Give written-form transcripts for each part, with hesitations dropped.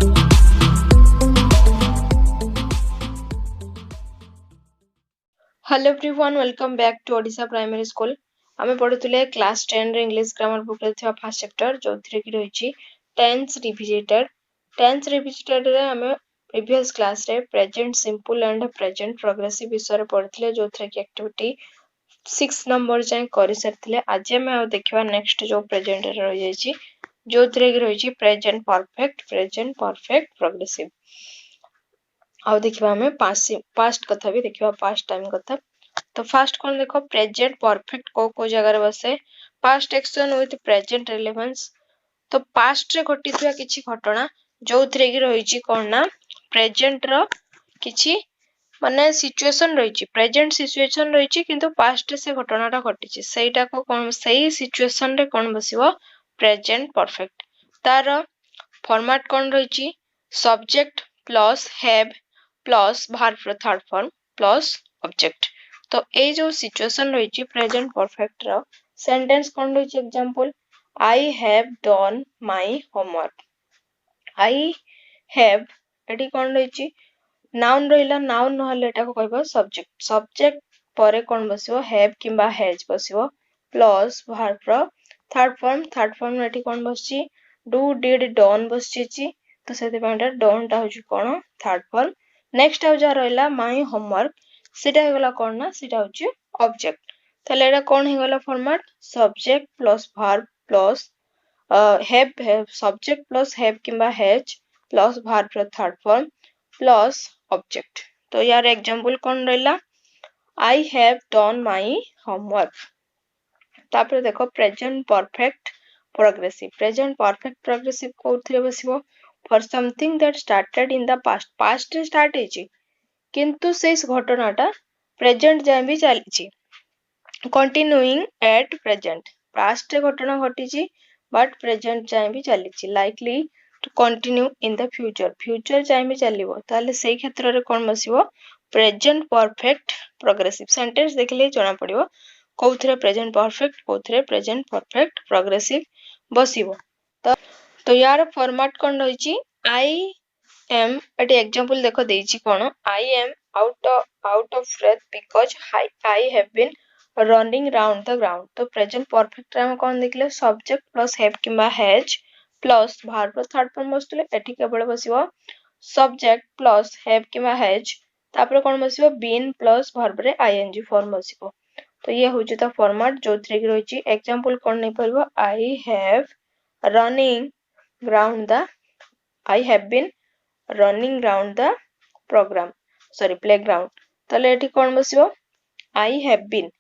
Hello everyone, welcome back to Odisha primary school. आमे पढुतले class 10 रे इंग्लिश ग्रामर बुक रे थिया फर्स्ट चैप्टर जोथरे कि रहिछि टेंस रिविजिटेड। टेंस रिविजिटेड रे आमे प्रीवियस क्लास रे present simple and present progressive विषय रे पढुतले जोथरे कि एक्टिविटी 6 नंबर जाय करि सरथिले। आज आमे आ देखिबा नेक्स्ट जो प्रेजेंट रे रहि जायछि जोथरे कि रहिछि प्रेजेंट परफेक्ट प्रोग्रेसिव। आउ देखिबा हमें पास्ट कथा भी देखिबा, पास्ट टाइम कथा। तो फर्स्ट कौन देखो, प्रेजेंट परफेक्ट को जगह बसे past action with present relevance. तो पास्ट रे घटिथुआ किछि घटना जोथरे कि रहिछि कोन ना प्रेजेंट रो किछि माने सिचुएशन रहिछि, प्रेजेंट सिचुएशन रहिछि किंतु पास्ट रे से घटनाटा घटिछि, सेटा को कोन सेही सिचुएशन रे कोन बसिबो प्रेजेंट परफेक्ट। तार फॉर्मेट कोन रहिछि subject plus have plus verb रो थर्ड फॉर्म प्लस ऑब्जेक्ट। तो ए जो सिचुएशन रहिछि प्रेजेंट परफेक्ट रो सेंटेंस कोन रहिछि example I have done my homework. I have एटी कोन रहिछि नाउन रहिला, नाउन नहले एटा को कहबो सब्जेक्ट। सब्जेक्ट परे कोन बसिबो हैव किंबा हैज बसिबो प्लस वर्ब रो थर्ड फॉर्म एटी कोन बसछि डू डिड डन बसछि। तो सेते पॉइंट डन टा होछि कोन थर्ड फॉर्म। नेक्स्ट आ जा रहला माय होमवर्क, सेटा हे गला कोन ना सेटा होछि ऑब्जेक्ट। तले एटा कोन हे गला format subject plus verb plus have subject plus have किंबा हैज प्लस वर्ब रो थर्ड फॉर्म प्लस ऑब्जेक्ट। तो यार एग्जांपल कोन रहला I have done my homework. तापर देखो प्रेजेंट परफेक्ट प्रोग्रेसिव कोथरे बसिबो for something that started in the past रे स्टार्ट हेछि किंतु से घटनाटा प्रेजेंट जाय भी चलिछि कंटिन्यूइंग एट प्रेजेंट। पास्ट रे घटना घटिछि बट प्रेजेंट जाय भी चलिछि likely to continue in the future जाय भी चलिबो, ताले सेही क्षेत्र रे कोन बसिबो प्रेजेंट परफेक्ट प्रोग्रेसिव। सेंटेंस देखले जणा पड़िबो कोथरे प्रेजेंट परफेक्ट कोथरे प्रेजेंट परफेक्ट प्रोग्रेसिव बसिबो। तो यार फॉर्मेट कोन रहिछि आई एम एटी एग्जांपल देखो देछि कोन I am out of breath because I have been running round the ground. तो प्रेजेंट परफेक्ट रे हम कोन देखले सब्जेक्ट प्लस हैव किंबा has plus verb third form बसले एठी केवल बसिबो सब्जेक्ट प्लस हैव किंबा हैज तापर कोन बसिबो बीन प्लस वर्ब रे आईएनजी फॉर्म बसिबो। तो ये होछि त फॉर्मेट जोथरे कि रहिछि एग्जांपल कोन नै परबो I have running round the I have been running round the playground. तले एठी कोन बसिबो आई हैव बीन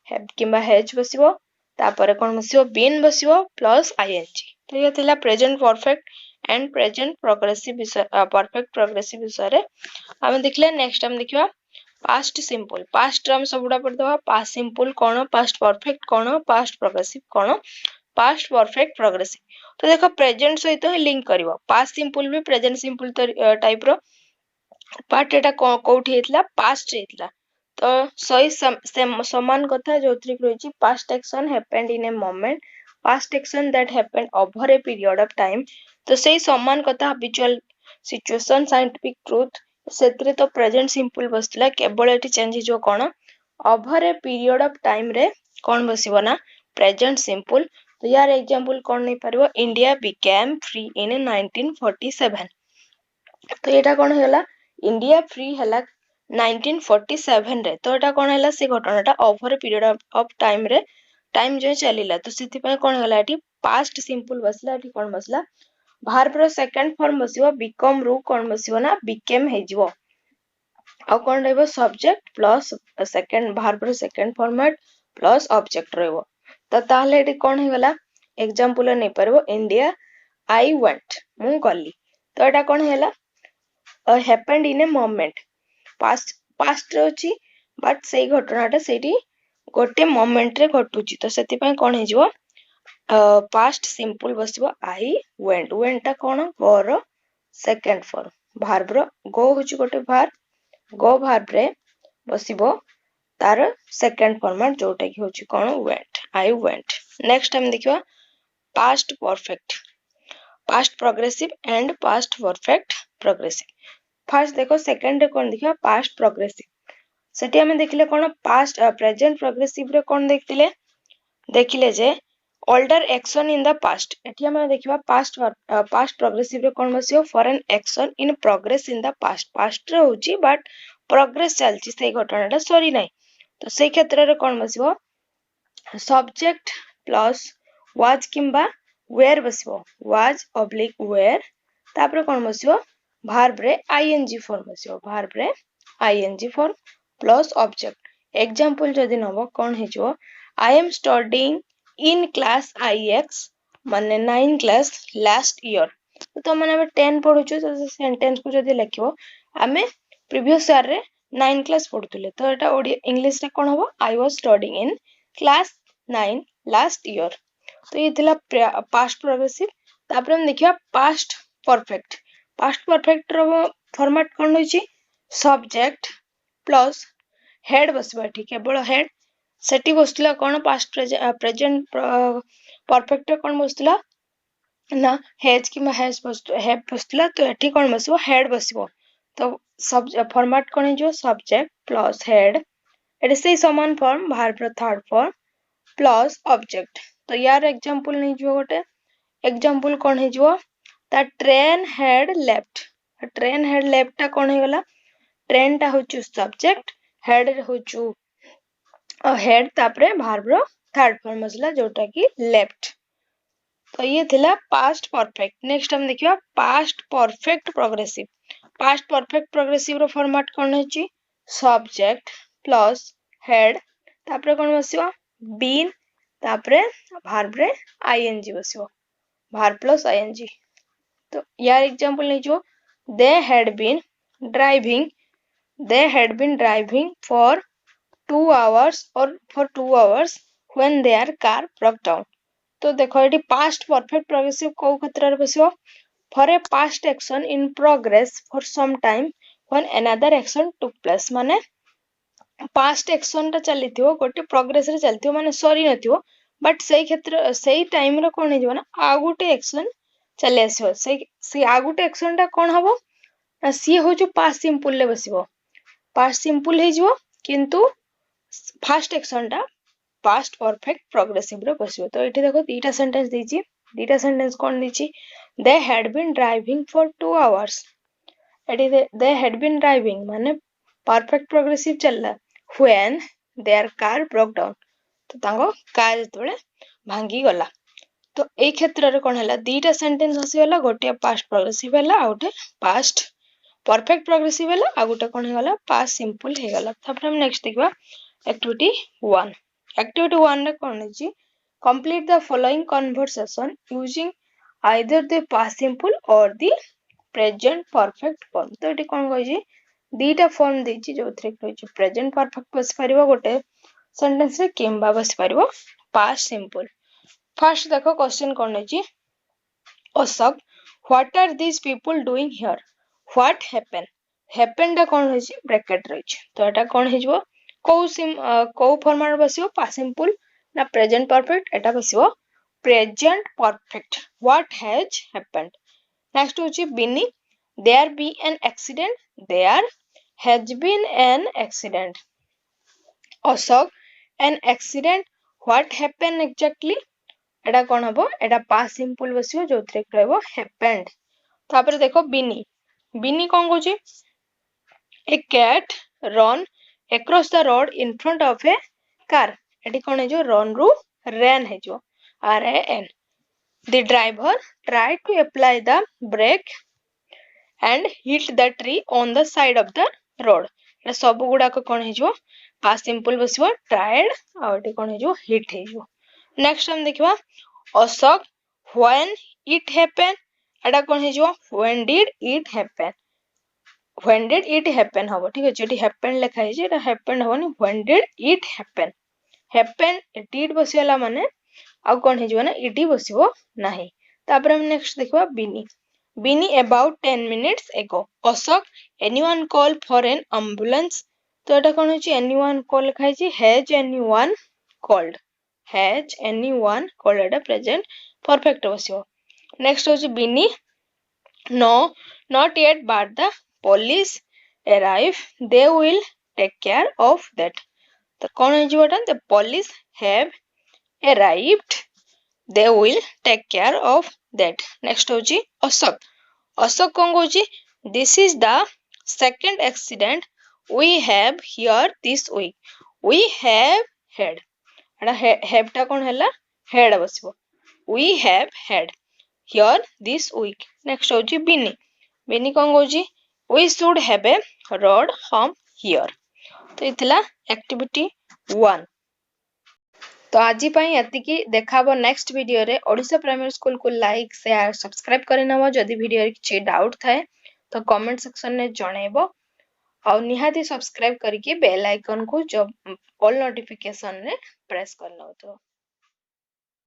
हैव किंबा हैज बसिबो तापर कोन बसिबो बीन बसिबो प्लस आईएनजी। तो ये थिला present perfect and present progressive विषय परफेक्ट प्रोग्रेसिव विषय रे हम देखले। नेक्स्ट हम देखिबा पास्ट सिंपल। पास्ट हम सबुडा पढ़ दवा पास्ट सिंपल कोन पास्ट परफेक्ट कोन पास्ट प्रोग्रेसिव कोन पास्ट परफेक्ट प्रोग्रेसिव। तो देखो प्रेजेंट सहित ही लिंक करिवो पास्ट सिंपल भी प्रेजेंट सिंपल टाइप रो पार्ट एटा कोठी हेतला पास्ट हेतला। तो सही समान कथा जोथ्री रहिछि past action happened in a moment past action that happened over a period of time. तो सही समान कथा हैबिचुअल सिचुएशन साइंटिफिक ट्रुथ सेतरे तो प्रेजेंट सिंपल बसला केवल एटी चेंज जो कोन over a period of time रे कोन बसिबो ना प्रेजेंट सिंपल। तो यार एग्जांपल कोन नै परबो इंडिया बिकेम फ्री इन 1947। तो एटा कोन होला इंडिया फ्री हला 1947 रे। तो एटा कोन हला से घटनाटा ओवर पीरियड ऑफ टाइम रे टाइम जो चलिला। तो सेति पय कोन हला एटी पास्ट सिंपल बसला एटी कोन बसला वर्ब रो सेकंड फॉर्म बसिबो बिकम रु कोन बसिबो ना बिकेम हेजिबो आ कोन रहबो सब्जेक्ट प्लस सेकंड वर्ब रो सेकंड फॉर्मेट प्लस ऑब्जेक्ट रहबो। तो ताहले एटी कोन हे गला एग्जांपल नै परबो इंडिया आई वेंट मु गली। तो एटा कोन हेला happened in a moment past रे अछि बट सेही घटनाटा सेठी गोटे मोमेंट रे घटुची। तो सेति पय कोन हे जिवो पास्ट सिंपल बसिबो आई वेंट टा कोन गो रो सेकंड फॉर्म वर्ब रो गो होची गोटे गो वर्ब रे बसिबो तार सेकंड फॉर्मेट जोटा कि होची कोन वेंट आई वेंट। नेक्स्ट हम देखिबा past perfect. Past progressive and past perfect progressive. First देखो सेकंड रे कोन देखिया पास्ट प्रोग्रेसिव सेठी हमें देखिले कोन पास्ट प्रेजेंट प्रोग्रेसिव रे कोन देखिले जे older action in the past एठी हमें देखिबा पास्ट प्रोग्रेसिव रे कोन बसियो for an action in progress in the past रे होची बट प्रोग्रेस चलची से घटनाटा सरी नाही तो से क्षेत्र रे कोन बसियो सब्जेक्ट प्लस वाज किंबा वेयर बसियो वाज ऑब्लिक वेयर तापर कोन बसियो verb रे ing फॉर्म बसियो verb रे ing form plus object example जदी नबो कोन हेजो I am studying in class IX माने 9 क्लास लास्ट ईयर तो मैंने 10 पढुछु तो सेंटेंस को जदी लिखिबो आमे प्रीवियस ईयर रे 9 क्लास पढुतले तो एटा इंग्लिश रे कोन हबो I was studying in class 9 last year तो ये थिला पास्ट प्रोग्रेसिव तापर हम देखिबा पास्ट परफेक्ट रो फॉर्मेट कोन होची सब्जेक्ट प्लस हेड बसबा ठीक केवल हेड सेठी बसला कोन पास्ट प्रेजेंट परफेक्ट कोन बसला ना हैज कि हैज बसला तो एठी कोन बसबो हेड बसबो तो सब फॉर्मेट कोन जो सब्जेक्ट प्लस हेड एटे से समान फॉर्म verb रो थर्ड फॉर्म प्लस ऑब्जेक्ट तो यार एग्जांपल नै जो गोटे एग्जांपल कोन हे जो द ट्रेन हेड लेफ्ट ता कोन हे गला ट्रेन ता होचु सब्जेक्ट हेड होचु हेड तापरे verb रो थर्ड फॉर्म असला जोटा कि लेफ्ट तो ये थिला पास्ट परफेक्ट नेक्स्ट हम देखिबा पास्ट परफेक्ट प्रोग्रेसिव रो फॉर्मेट कोन होची सब्जेक्ट प्लस हेड तापरे कोन बसियो बीन तापरे verb रे ing बसियो verb प्लस ing तो यार एग्जांपल नै जो they had been driving for 2 hours or for 2 hours when their car broke down तो देखो एटी पास्ट परफेक्ट प्रोग्रेसिव को क्षेत्र रे बसियो for a past action in progress for some time when another action took place माने past action ता चलिथियो गोटे प्रोग्रेस रे चलिथियो माने सरी नथियो बट सेई क्षेत्र सेई टाइम रे कोन हे जबना आ गोटे एक्शन चले आसीयो से आ गोटे एक्शन ता कोन हबो ना सी हो जो पास्ट सिंपल ले बसिबो पास्ट सिंपल हे जिवो किंतु फर्स्ट एक्शन ता पास्ट परफेक्ट प्रोग्रेसिव रे बसिबो तो एठी देखो दीटा सेंटेंस कोन दीची they had been driving for 2 hours एठी दे हैड बीन ड्राइविंग माने परफेक्ट प्रोग्रेसिव चलला when their car broke down तो तांगो कार जतबेले भांगी गला तो ए क्षेत्र रे कोन हला दीटा सेंटेंस हसी हला गोटे पास्ट प्रोग्रेसिव हला आ गोटे पास्ट परफेक्ट प्रोग्रेसिव हला आ गोटे कोन हला पास्ट सिंपल हे गला तापर हम नेक्स्ट देखबा एक्टिविटी 1 रे कोन अछि complete the following conversation using either the past simple और द प्रेजेंट परफेक्ट फॉर्म तो एटी कोन कहै दीटा फॉर्म देछि जोथरे कहै प्रेजेंट परफेक्ट बस परिबो गोटे सेंटेंस रे किंबा बस परिबो पास्ट सिंपल फर्स्ट देखो क्वेश्चन कोन अछि Ashok what are this people doing here what happen दा कोन होछि ब्रैकेट रहिछ तो एटा कोन हेजबो को फॉर्मेट बसियो पास्ट सिंपल ना प्रेजेंट परफेक्ट एटा बसियो present perfect what has happened next होछि बिनी there be an accident there has been an accident Ashok an accident what happen exactly एटा कोन हबो एटा पास्ट सिंपल बसियो जोथरे कहबो हैपेंड तापर देखो बिनी कोन कहूची a cat run across the road in front of a car एटी कोन हेजो रन रु ran हेजो RAN the driver tried to apply the brake and hit the tree on the side of the road ए सब गुडा को कोन हेजो past simple बसिबो tried आ eighty कोन हेजो hit हेजो नेक्स्ट हम देखबा अशोक when it happened एटा कोन हेजो when did it happen हबो ठीक अछि एटी हैपेन लिखा है जे एटा हैपेंड होनी when did it happen did बसियाला माने आ कोन हेजो ना इडी बसिबो नाही तापर हम नेक्स्ट देखबा बिनी about 10 minutes ago Ashok anyone call for an ambulance तो एटा कोन होची anyone call लिखा है जे has anyone called एटा प्रेजेंट परफेक्ट बसिबो नेक्स्ट होची बिनी no not yet but the police arrive they will take care of that तो कौन है जीवटा the police have arrived they will take care of that next होची अशोक अशोक कौन होची this is the second accident we have here this week we have had Etah have टा कौन हैला had बसिबो we have had here this week next होची बिनी बिनी कौन होची we should have a road home here तो इथला एक्टिविटी 1 तो आज एतिकी देखाबो नेक्स्ट वीडियो रे ओडिशा प्राइमरी स्कूल को लाइक शेयर सब्सक्राइब करे नबो जदी वीडियो रे किछि डाउट थाए तो कमेंट सेक्शन में जणेबो और निहाती सब्सक्राइब करके बेल आइकन को जब ऑल नोटिफिकेशन रे प्रेस कर लो तो